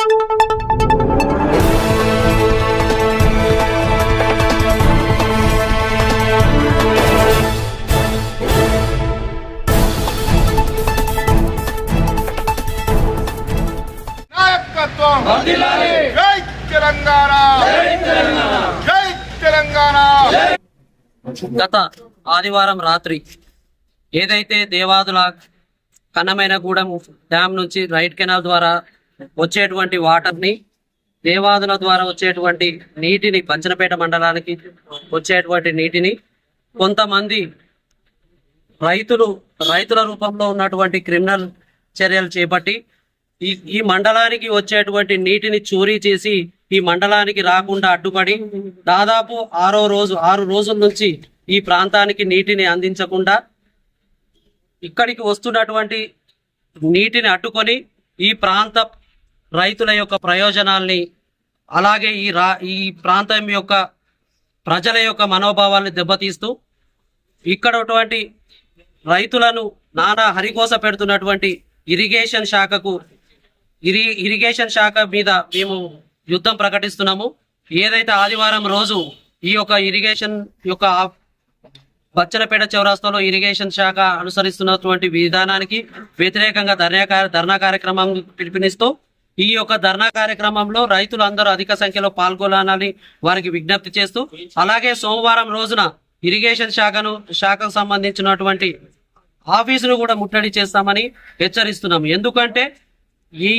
జై తెలంగాణ, జై తెలంగాణ. గత ఆదివారం రాత్రి ఏదైతే దేవాదుల కన్నమైనగూడెం డ్యామ్ నుంచి రైట్ కెనాల్ ద్వారా వచ్చేటువంటి వాటర్ని, దేవాదుల ద్వారా వచ్చేటువంటి నీటిని, పంచనపేట మండలానికి వచ్చేటువంటి నీటిని కొంతమంది రైతుల రూపంలో ఉన్నటువంటి క్రిమినల్ చర్యలు చేపట్టి ఈ మండలానికి వచ్చేటువంటి నీటిని చోరీ చేసి ఈ మండలానికి రాకుండా అడ్డుపడి దాదాపు 6 రోజుల నుంచి ఈ ప్రాంతానికి నీటిని అందించకుండా ఇక్కడికి వస్తున్నటువంటి నీటిని అడ్డుకొని ఈ ప్రాంత రైతుల యొక్క ప్రయోజనాల్ని, అలాగే ఈ ప్రాంతం యొక్క ప్రజల యొక్క మనోభావాల్ని దెబ్బతీస్తూ ఇక్కడ రైతులను నానా హరికోస పెడుతున్నటువంటి ఇరిగేషన్ శాఖ మీద మేము యుద్ధం ప్రకటిస్తున్నాము. ఏదైతే ఆదివారం రోజు ఈ యొక్క ఇరిగేషన్ యొక్క బచ్చనపేట చౌరాస్తాలో ఇరిగేషన్ శాఖ అనుసరిస్తున్నటువంటి విధానానికి వ్యతిరేకంగా ధర్నా కార్యక్రమం పిలుపునిస్తూ ఈ యొక్క ధర్నా కార్యక్రమంలో రైతులు అందరూ అధిక సంఖ్యలో పాల్గొనాలని వారికి విజ్ఞప్తి చేస్తూ, అలాగే సోమవారం రోజున ఇరిగేషన్ శాఖకు సంబంధించినటువంటి ఆఫీసును కూడా ముట్టడి చేస్తామని హెచ్చరిస్తున్నాము. ఎందుకంటే ఈ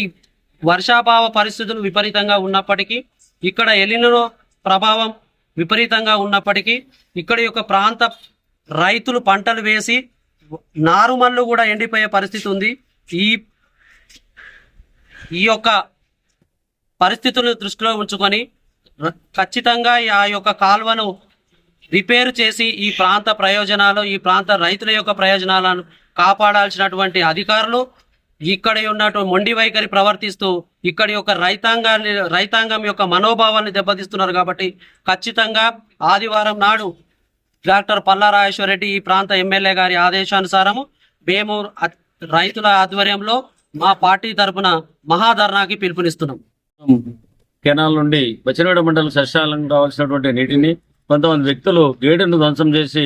వర్షాభావ పరిస్థితులు విపరీతంగా ఉన్నప్పటికీ, ఇక్కడ ఎలినో ప్రభావం విపరీతంగా ఉన్నప్పటికీ, ఇక్కడ యొక్క ప్రాంత రైతులు పంటలు వేసి నారుమల్లు కూడా ఎండిపోయే పరిస్థితి ఉంది. ఈ యొక్క పరిస్థితులను దృష్టిలో ఉంచుకొని ఖచ్చితంగా ఆ యొక్క కాల్వను రిపేర్ చేసి ఈ ప్రాంత ప్రయోజనాలు, ఈ ప్రాంత రైతుల యొక్క ప్రయోజనాలను కాపాడాల్సినటువంటి అధికారులు ఇక్కడ ఉన్నటువంటి మొండి వైఖరి ప్రవర్తిస్తూ ఇక్కడి యొక్క రైతాంగం యొక్క మనోభావాన్ని దెబ్బతీస్తున్నారు. కాబట్టి ఖచ్చితంగా ఆదివారం నాడు డాక్టర్ పల్లా రాజేశ్వర రెడ్డి ఈ ప్రాంత ఎమ్మెల్యే గారి ఆదేశానుసారము మేము రైతుల ఆధ్వర్యంలో మా పార్టీ తరఫున మహాధర్నాకి పిలుపునిస్తున్నాం. కెనాల్ నుండి బచ్చనపేట మండలం సస్యాలకు కావాల్సినటువంటి నీటిని కొంతమంది వ్యక్తులు గేటును ధ్వంసం చేసి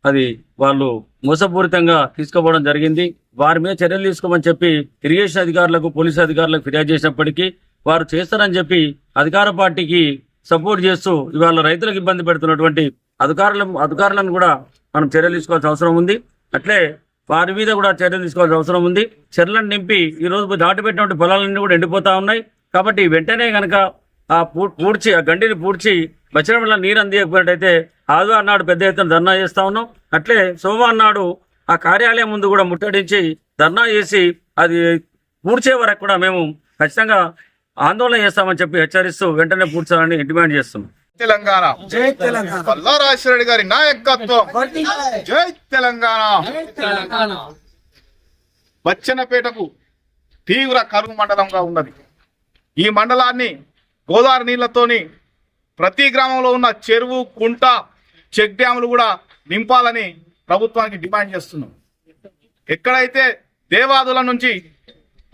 అది వాళ్ళు మోసపూరితంగా తీసుకుపోవడం జరిగింది. వారి మీద చర్యలు తీసుకోమని చెప్పి ఇరిగేషన్ అధికారులకు, పోలీసు అధికారులకు ఫిర్యాదు చేసినప్పటికీ వారు చేస్తారని చెప్పి అధికార పార్టీకి సపోర్ట్ చేస్తూ ఇవాళ రైతులకు ఇబ్బంది పెడుతున్నటువంటి అధికారులను కూడా మనం చర్యలు తీసుకోవాల్సిన అవసరం ఉంది. అట్లే వారి మీద కూడా చర్యలు తీసుకోవాల్సిన అవసరం ఉంది. చెర్లను నింపి ఈ రోజు దాటిపెట్టినటువంటి పొలాలన్నీ కూడా ఎండిపోతా ఉన్నాయి. కాబట్టి వెంటనే కనుక ఆ గండిని పూడ్చి బచ్చనపేటలో నీరు అందించకపోయినట్టయితే ఆదివారం నాడు పెద్ద ఎత్తున ధర్నా చేస్తా ఉన్నాం. అట్లే సోమవారం నాడు ఆ కార్యాలయం ముందు కూడా ముట్టడించి ధర్నా చేసి అది పూడ్చే వరకు కూడా మేము ఖచ్చితంగా ఆందోళన చేస్తామని చెప్పి హెచ్చరిస్తూ వెంటనే పూడ్చాలని డిమాండ్ చేస్తున్నాం. తెలంగాణ, జై తెలంగాణ. పల్లా రాజేశ్వర రెడ్డి గారి నాయకత్వం, జై తెలంగాణ. బచ్చనపేటకు తీవ్ర కరువు మండలంగా ఉన్నది. ఈ మండలాన్ని గోదావరి నీళ్లతోని ప్రతి గ్రామంలో ఉన్న చెరువు, కుంట, చెక్ డ్యాములు కూడా నింపాలని ప్రభుత్వానికి డిమాండ్ చేస్తున్నాం. ఎక్కడైతే దేవాదుల నుంచి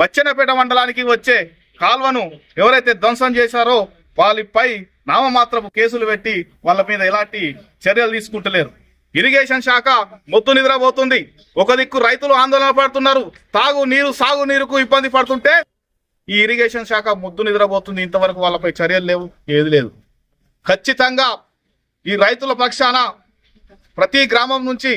బచ్చనపేట మండలానికి వచ్చే కాల్వను ఎవరైతే ధ్వంసం చేశారో వాళ్ళపై నామమాత్రపు కేసులు పెట్టి వాళ్ళ మీద ఎలాంటి చర్యలు తీసుకుంటలేరు. ఇరిగేషన్ శాఖ మొద్దు నిద్రపోతుంది. ఒక దిక్కు రైతులు ఆందోళన పడుతున్నారు, సాగు నీరుకు ఇబ్బంది పడుతుంటే ఈ ఇరిగేషన్ శాఖ మొద్దు నిద్రపోతుంది. ఇంతవరకు వాళ్ళపై చర్యలు లేవు, ఏది లేదు. ఖచ్చితంగా ఈ రైతుల పక్షాన ప్రతి గ్రామం నుంచి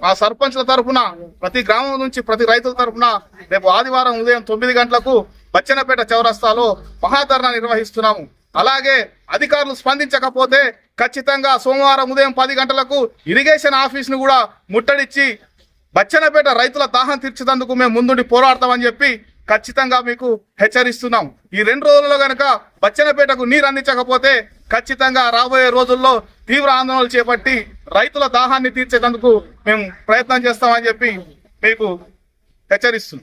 ఆ సర్పంచ్ల తరఫున, ప్రతి గ్రామం నుంచి ప్రతి రైతుల తరఫున రేపు ఆదివారం ఉదయం 9 గంటలకు బచ్చనపేట చౌరస్తాలో మహాధర్నా నిర్వహిస్తున్నాము. అలాగే అధికారులు స్పందించకపోతే ఖచ్చితంగా సోమవారం ఉదయం 10 గంటలకు ఇరిగేషన్ ఆఫీస్ను కూడా ముట్టడిచ్చి బచ్చనపేట రైతుల దాహం తీర్చేందుకు మేము ముందుండి పోరాడతామని చెప్పి ఖచ్చితంగా మీకు హెచ్చరిస్తున్నాం. ఈ 2 రోజుల్లో కనుక బచ్చనపేటకు నీరు అందించకపోతే ఖచ్చితంగా రాబోయే రోజుల్లో తీవ్ర ఆందోళనలు చేపట్టి రైతుల దాహాన్ని తీర్చేందుకు మేము ప్రయత్నం చేస్తామని చెప్పి మీకు హెచ్చరిస్తున్నాం.